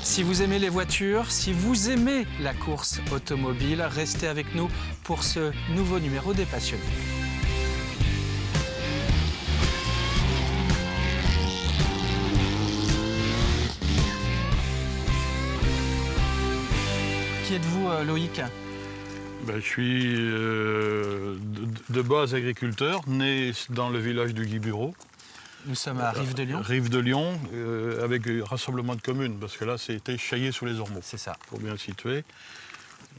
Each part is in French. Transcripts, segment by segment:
Si vous aimez les voitures, si vous aimez la course automobile, restez avec nous pour ce nouveau numéro des Passionnés. Qui êtes-vous, Loïc ? Je suis de base agriculteur, né dans le village de Guy-Bureau. Nous sommes à Rive-de-Lyon. Rive-de-Lyon, avec un rassemblement de communes, parce que là, c'était Chaillé-sous-les-Ormeaux. C'est ça. Pour bien le situer.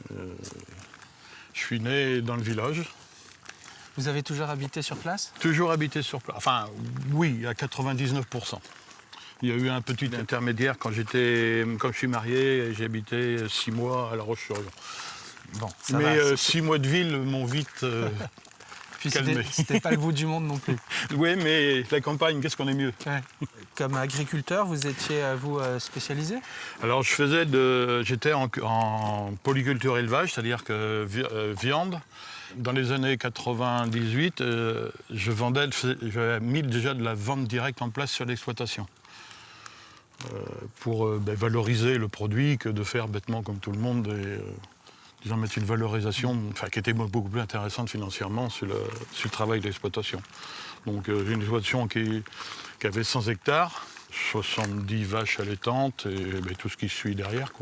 Je suis né dans le village. Vous avez toujours habité sur place ? Toujours habité sur place. Enfin, oui, à 99%. Il y a eu un petit intermédiaire quand je suis marié, j'ai habité 6 mois à La Roche-sur-Yon. Bon, mais 6 mois de ville m'ont vite calmé. C'était pas le bout du monde non plus. Oui, mais la campagne, qu'est-ce qu'on est mieux. Ouais. Comme agriculteur, vous étiez, vous, spécialisé ? Alors, j'étais en polyculture élevage, c'est-à-dire que viande. Dans les années 98, j'avais mis déjà de la vente directe en place sur l'exploitation. Pour valoriser le produit que de faire bêtement comme tout le monde et mettre une valorisation qui était beaucoup plus intéressante financièrement sur le travail d'exploitation. Donc j'ai une exploitation qui avait 100 hectares, 70 vaches allaitantes et tout ce qui suit derrière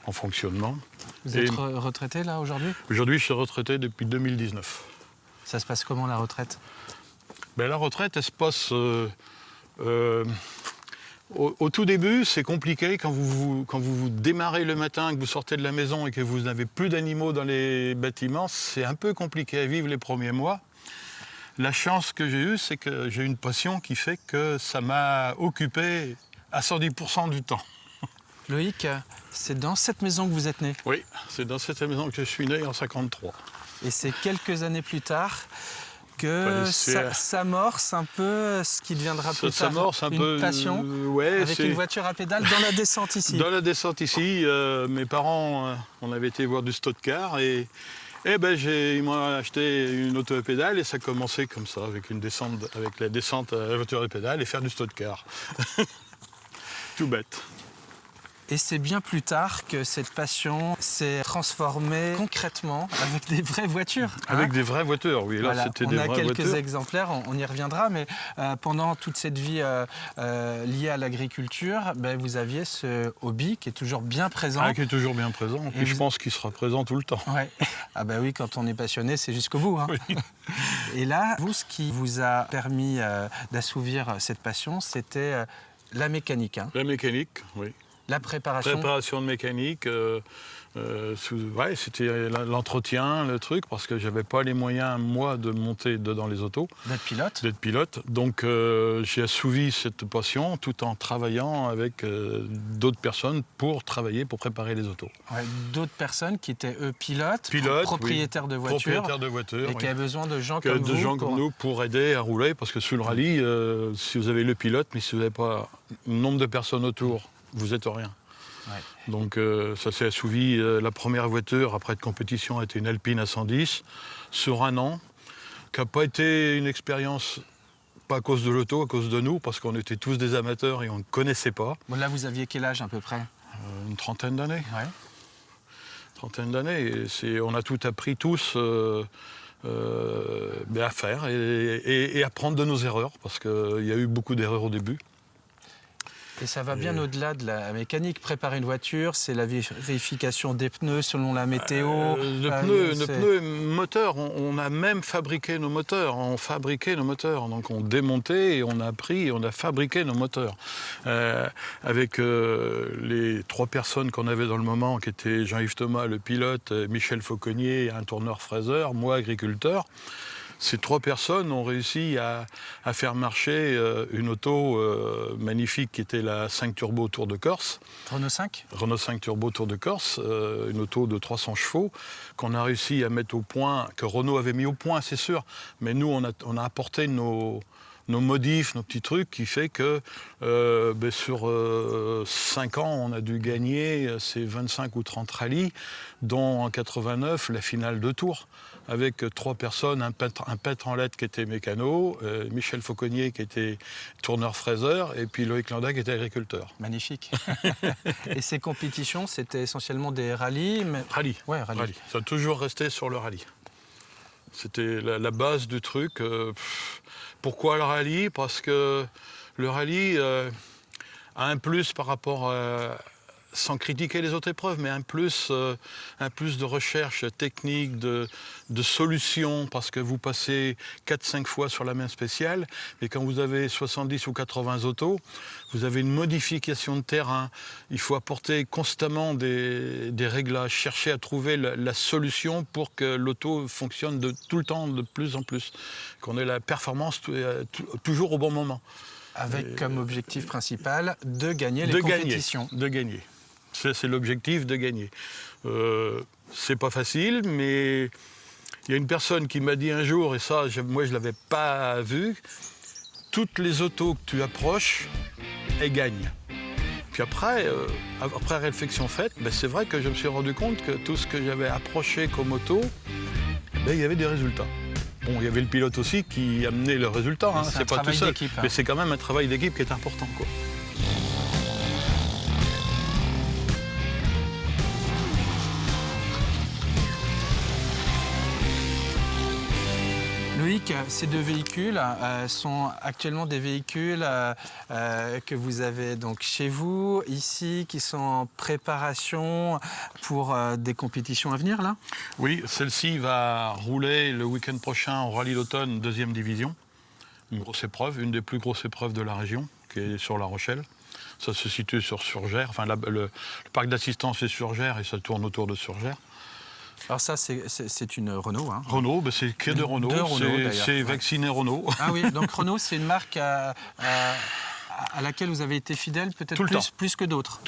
en fonctionnement. Vous êtes retraité là aujourd'hui ? Aujourd'hui je suis retraité depuis 2019. Ça se passe comment la retraite ? La retraite elle se passe... Au tout début, c'est compliqué quand vous démarrez le matin, que vous sortez de la maison et que vous n'avez plus d'animaux dans les bâtiments, c'est un peu compliqué à vivre les premiers mois. La chance que j'ai eue, c'est que j'ai une passion qui fait que ça m'a occupé à 110% du temps. Loïc, c'est dans cette maison que vous êtes né ? Oui, c'est dans cette maison que je suis né en 1953. Et c'est quelques années plus tard que ça s'amorce un peu ce qui deviendra plus tard une passion avec une voiture à pédales dans la descente ici. Dans la descente ici, mes parents, on avait été voir du stock-car et ils m'ont acheté une auto à pédales et ça a commencé comme ça, avec la descente à la voiture à pédales et faire du stock-car. Tout bête. Et c'est bien plus tard que cette passion s'est transformée concrètement avec des vraies voitures. Avec des vraies voitures, oui. Là, c'était des vraies voitures. On a quelques exemplaires, on y reviendra, mais pendant toute cette vie liée à l'agriculture, vous aviez ce hobby qui est toujours bien présent. Qui est toujours bien présent, et je pense qu'il sera présent tout le temps. Ouais. Oui, quand on est passionné, c'est jusqu'au bout. Hein. Oui. Et là, vous, ce qui vous a permis d'assouvir cette passion, c'était la mécanique. Hein. La mécanique, oui. La préparation. Préparation de mécanique, c'était l'entretien, le truc, parce que j'avais pas les moyens, moi, de monter dedans les autos. D'être pilote. Donc j'ai assouvi cette passion tout en travaillant avec d'autres personnes pour préparer les autos. Ouais, d'autres personnes qui étaient, eux, pilotes, propriétaires de voitures. Et qui avaient besoin de gens comme vous. Comme nous pour aider à rouler, parce que sur le rallye, si vous avez le pilote, mais si vous n'avez pas un nombre de personnes autour, vous êtes rien. Ouais. Donc ça s'est assouvi. La première voiture après de compétition a été une Alpine à 110 sur un an, qui n'a pas été une expérience, pas à cause de l'auto, à cause de nous, parce qu'on était tous des amateurs et on ne connaissait pas. Bon, là, vous aviez quel âge à peu près ? Une trentaine d'années. Ouais. Trentaine d'années. On a tout appris tous à faire et apprendre de nos erreurs, parce qu'il y a eu beaucoup d'erreurs au début. Et ça va bien au-delà de la mécanique. Préparer une voiture, c'est la vérification des pneus selon la météo. Le pneu moteur, on a même fabriqué nos moteurs. Donc on démontait et on a appris et on a fabriqué nos moteurs. Avec les 3 personnes qu'on avait dans le moment, qui étaient Jean-Yves Thomas, le pilote, Michel Fauconnier, un tourneur-fraiseur, moi, agriculteur. Ces 3 personnes ont réussi à faire marcher une auto magnifique qui était la 5 Turbo Tour de Corse. Renault 5 ? Renault 5 Turbo Tour de Corse, une auto de 300 chevaux qu'on a réussi à mettre au point, que Renault avait mis au point, c'est sûr. Mais nous, on a apporté nos nos modifs, nos petits trucs, qui fait que sur 5 ans, on a dû gagner ces 25 ou 30 rallyes, dont en 89, la finale de Tours, avec 3 personnes, un peintre en lettres qui était mécano, Michel Fauconnier qui était tourneur-fraiseur, et puis Loïc Landa qui était agriculteur. Magnifique. Et ces compétitions, c'était essentiellement des rallyes Rallye. Ouais, rallye. Ça a toujours resté sur le rallye. C'était la base du truc. Pourquoi le rallye? Parce que le rallye a un plus par rapport sans critiquer les autres épreuves, mais un plus de recherche technique, de solutions, parce que vous passez 4-5 fois sur la même spéciale, mais quand vous avez 70 ou 80 autos, vous avez une modification de terrain, il faut apporter constamment des réglages, chercher à trouver la solution pour que l'auto fonctionne tout le temps de plus en plus, qu'on ait la performance toujours au bon moment. Avec comme objectif principal de gagner les compétitions. De gagner. C'est l'objectif, de gagner. C'est pas facile, mais il y a une personne qui m'a dit un jour, et ça, moi je ne l'avais pas vu, toutes les autos que tu approches, elles gagnent. Puis après réflexion faite, c'est vrai que je me suis rendu compte que tout ce que j'avais approché comme auto, il y avait des résultats. Bon, il y avait le pilote aussi qui amenait le résultat, hein, c'est pas tout seul. Mais c'est quand même un travail d'équipe qui est important, quoi. Loïc, ces 2 véhicules sont actuellement des véhicules que vous avez donc chez vous, ici, qui sont en préparation pour des compétitions à venir, là? Oui, celle-ci va rouler le week-end prochain au Rallye d'Automne 2e division. Une grosse épreuve, une des plus grosses épreuves de la région, qui est sur La Rochelle. Ça se situe sur Surgères, enfin le parc d'assistance est Surgères et ça tourne autour de Surgères. Alors ça, c'est une Renault. Hein. Renault, c'est que de Renault. C'est vacciné Renault. Ah oui, donc Renault, c'est une marque à laquelle vous avez été fidèle peut-être plus que d'autres.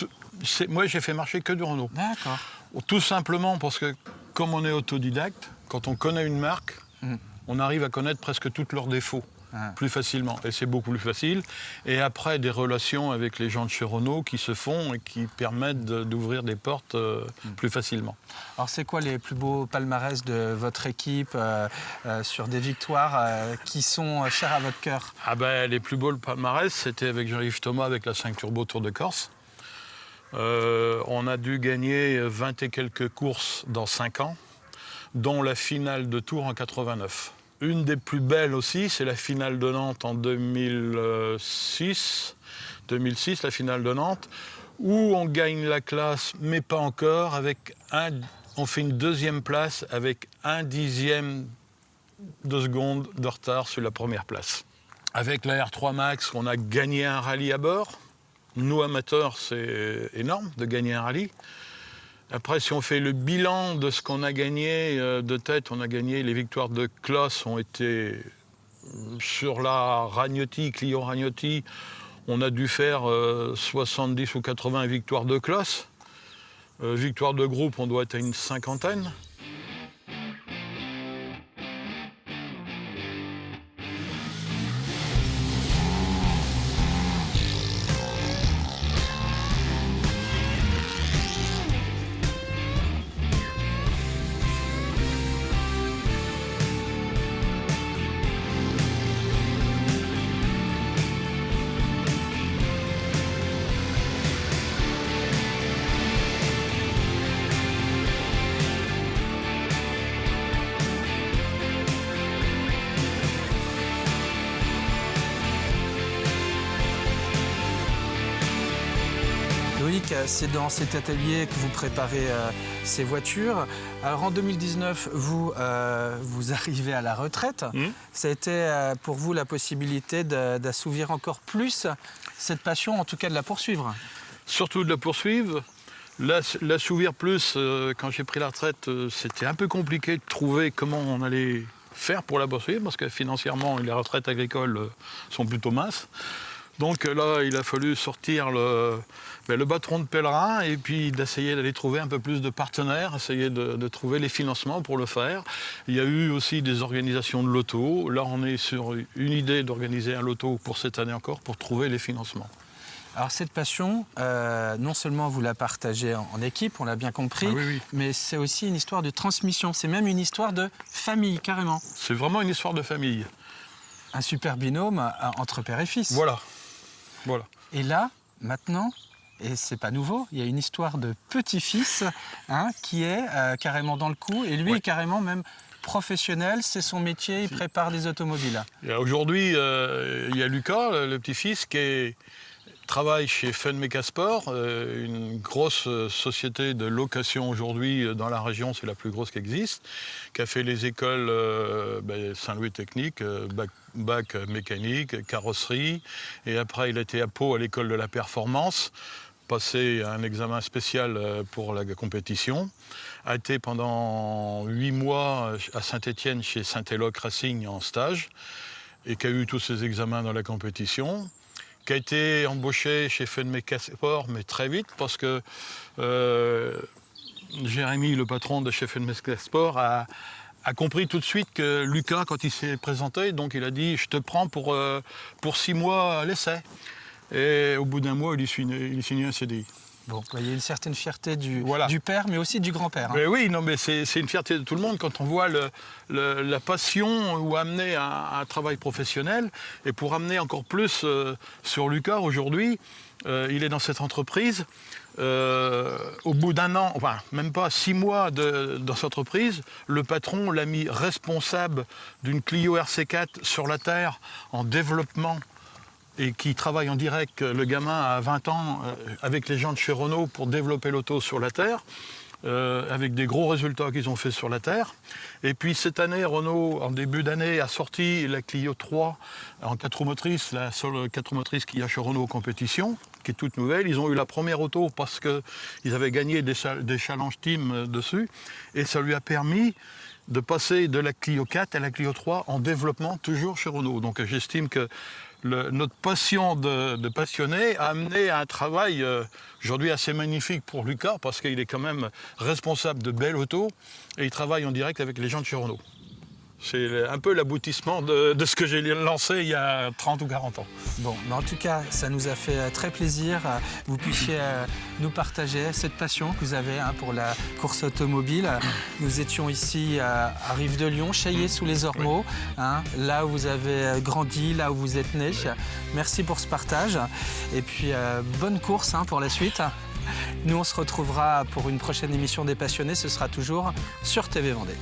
Moi, j'ai fait marcher que du Renault. D'accord. Tout simplement parce que, comme on est autodidacte, quand on connaît une marque, on arrive à connaître presque tous leurs défauts. Plus facilement, et c'est beaucoup plus facile. Et après, des relations avec les gens de chez Renault qui se font et qui permettent d'ouvrir des portes plus facilement. Alors c'est quoi les plus beaux palmarès de votre équipe sur des victoires qui sont chères à votre cœur? Les plus beaux palmarès, c'était avec Jean-Yves Thomas avec la 5 Turbo Tour de Corse. On a dû gagner 20 et quelques courses dans 5 ans, dont la finale de Tours en 89. Une des plus belles aussi, c'est la finale de Nantes en 2006, la finale de Nantes, où on gagne la classe, mais pas encore, on fait une 2e place avec 1/10 de seconde de retard sur la première place. Avec la R3 Max, on a gagné un rallye à bord. Nous, amateurs, c'est énorme de gagner un rallye. Après, si on fait le bilan de ce qu'on a gagné de tête, on a gagné les victoires de classe, ont été sur la Ragnotti, Clio Ragnotti, on a dû faire 70 ou 80 victoires de classe. Victoires de groupe, on doit être à une 50aine. C'est dans cet atelier que vous préparez ces voitures. Alors en 2019, vous arrivez à la retraite. Ça a été pour vous la possibilité d'assouvir encore plus cette passion, en tout cas de la poursuivre. Surtout de la poursuivre. L'assouvir plus, quand j'ai pris la retraite, c'était un peu compliqué de trouver comment on allait faire pour la poursuivre, parce que financièrement, les retraites agricoles sont plutôt minces. Donc là, il a fallu sortir le bâton de pèlerin et puis d'essayer d'aller trouver un peu plus de partenaires, essayer de trouver les financements pour le faire. Il y a eu aussi des organisations de loto. Là, on est sur une idée d'organiser un loto pour cette année encore pour trouver les financements. Alors cette passion, non seulement vous la partagez en équipe, on l'a bien compris, oui. mais c'est aussi une histoire de transmission. C'est même une histoire de famille, carrément. C'est vraiment une histoire de famille. Un super binôme entre père et fils. Voilà. Et là, maintenant, et c'est pas nouveau, il y a une histoire de petit-fils qui est carrément dans le coup, et lui est carrément même professionnel, c'est son métier, il prépare des automobiles. Aujourd'hui, il y a Lucas, le petit-fils, qui travaille chez Fun Mecasport, une grosse société de location aujourd'hui dans la région, c'est la plus grosse qui existe, qui a fait les écoles Saint-Louis Technique, bac mécanique, carrosserie, et après il était à Pau à l'école de la performance, passé un examen spécial pour la compétition, a été pendant 8 mois à Saint-Étienne chez Saint-Éloque Racing en stage, et qui a eu tous ses examens dans la compétition, qui a été embauché chez Fun Mecasport, mais très vite, parce que Jérémy, le patron de chez Fun Mecasport, a compris tout de suite que Lucas, quand il s'est présenté, donc il a dit « je te prends pour 6 mois à l'essai ». Et au bout d'un mois, il signe un CDI. Bon, il y a une certaine fierté du père, mais aussi du grand-père. Mais oui, non, mais c'est une fierté de tout le monde quand on voit la passion ou amener un travail professionnel. Et pour amener encore plus sur Lucas aujourd'hui, il est dans cette entreprise. Au bout d'un an, enfin même pas 6 mois dans cette entreprise, le patron l'a mis responsable d'une Clio RC4 sur la Terre en développement, et qui travaille en direct, le gamin à 20 ans, avec les gens de chez Renault pour développer l'auto sur la Terre, avec des gros résultats qu'ils ont fait sur la Terre. Et puis cette année, Renault, en début d'année, a sorti la Clio 3 en 4 roues motrices, la seule 4 roues motrices qu'il y a chez Renault en compétition, qui est toute nouvelle. Ils ont eu la première auto parce qu'ils avaient gagné des challenge team dessus, et ça lui a permis de passer de la Clio 4 à la Clio 3 en développement, toujours chez Renault. Donc j'estime que notre passion de passionné a amené à un travail aujourd'hui assez magnifique pour Lucas, parce qu'il est quand même responsable de belles autos et il travaille en direct avec les gens de chez Renault. C'est un peu l'aboutissement de ce que j'ai lancé il y a 30 ou 40 ans. Bon, mais en tout cas, ça nous a fait très plaisir que vous puissiez nous partager cette passion que vous avez pour la course automobile. Nous étions ici à Rive-de-Lyon, Chaillé-sous-les-Ormeaux, là où vous avez grandi, là où vous êtes né. Merci pour ce partage. Et puis, bonne course pour la suite. Nous, on se retrouvera pour une prochaine émission des Passionnés. Ce sera toujours sur TV Vendée.